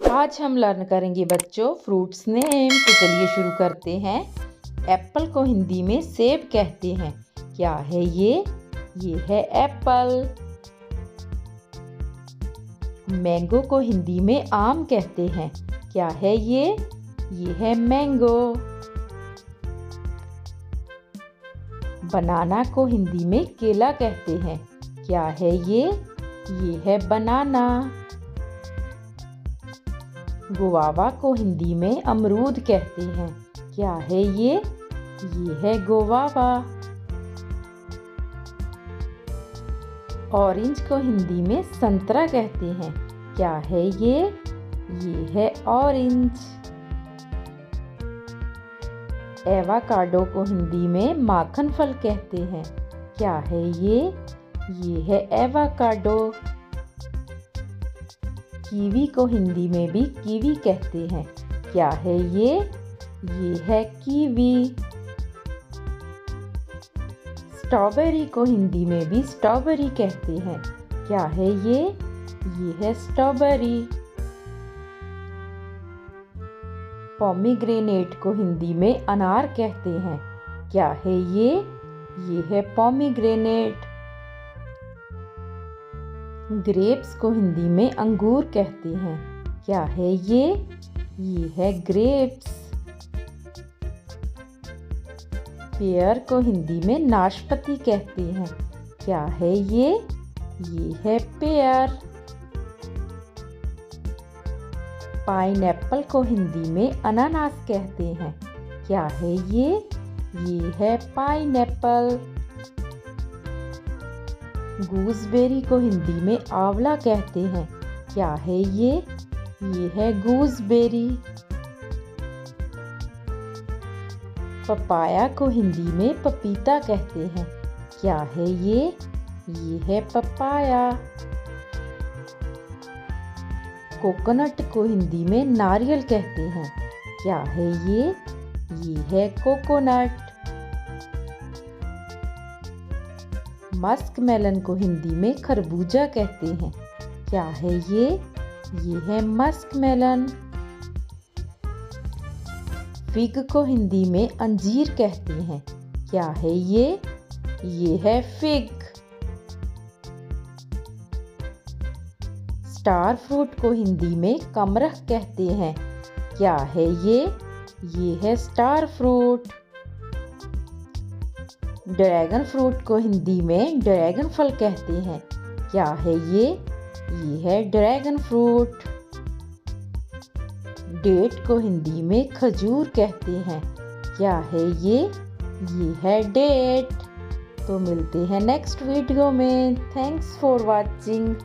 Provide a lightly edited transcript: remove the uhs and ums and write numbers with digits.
आज हम लर्न करेंगे बच्चों फ्रूट्स नेम। तो चलिए शुरू करते हैं। एप्पल को हिंदी में सेब कहते हैं। क्या है ये है एप्पल। मैंगो को हिंदी में आम कहते हैं। क्या है ये है मैंगो। बनाना को हिंदी में केला कहते हैं। क्या है ये है बनाना। गुआवा को हिंदी में अमरूद कहते हैं। क्या है ये है गुआवा। ऑरेंज को हिंदी में संतरा कहते हैं। क्या है ये है ऑरेंज। एवाकाडो को हिंदी में माखन फल कहते हैं। क्या है ये है एवाकाडो। कीवी को हिंदी में भी कीवी कहते हैं। क्या है ये है कीवी। स्ट्रॉबेरी को हिंदी में भी स्ट्रॉबेरी कहते हैं। क्या है ये है स्ट्रॉबेरी। पोमीग्रेनेट को हिंदी में अनार कहते हैं। क्या है ये है पोमीग्रेनेट। ग्रेप्स को हिंदी में अंगूर कहते हैं। क्या है ये है ग्रेप्स। पेयर को हिंदी में नाशपाती कहते हैं। क्या है ये है पेयर। पाइनएप्पल को हिंदी में अनानास कहते हैं। क्या है ये है पाइनएप्पल। गूसबेरी को हिंदी में आंवला कहते हैं। क्या है ये है गूसबेरी। पपाया को हिंदी में पपीता कहते हैं। क्या है ये है पपाया। कोकोनट को हिंदी में नारियल कहते हैं। क्या है ये है कोकोनट। मस्क मेलन को हिंदी में खरबूजा कहते हैं। क्या है ये है मस्क मेलन। फिग को हिंदी में अंजीर कहते हैं। क्या है ये है फिग। स्टार फ्रूट को हिंदी में कमरख कहते हैं। क्या है ये है स्टार फ्रूट। ड्रैगन फ्रूट को हिंदी में ड्रैगन फल कहते हैं। क्या है ये है ड्रैगन फ्रूट। डेट को हिंदी में खजूर कहते हैं। क्या है ये है डेट। तो मिलते हैं नेक्स्ट वीडियो में। Thanks for watching.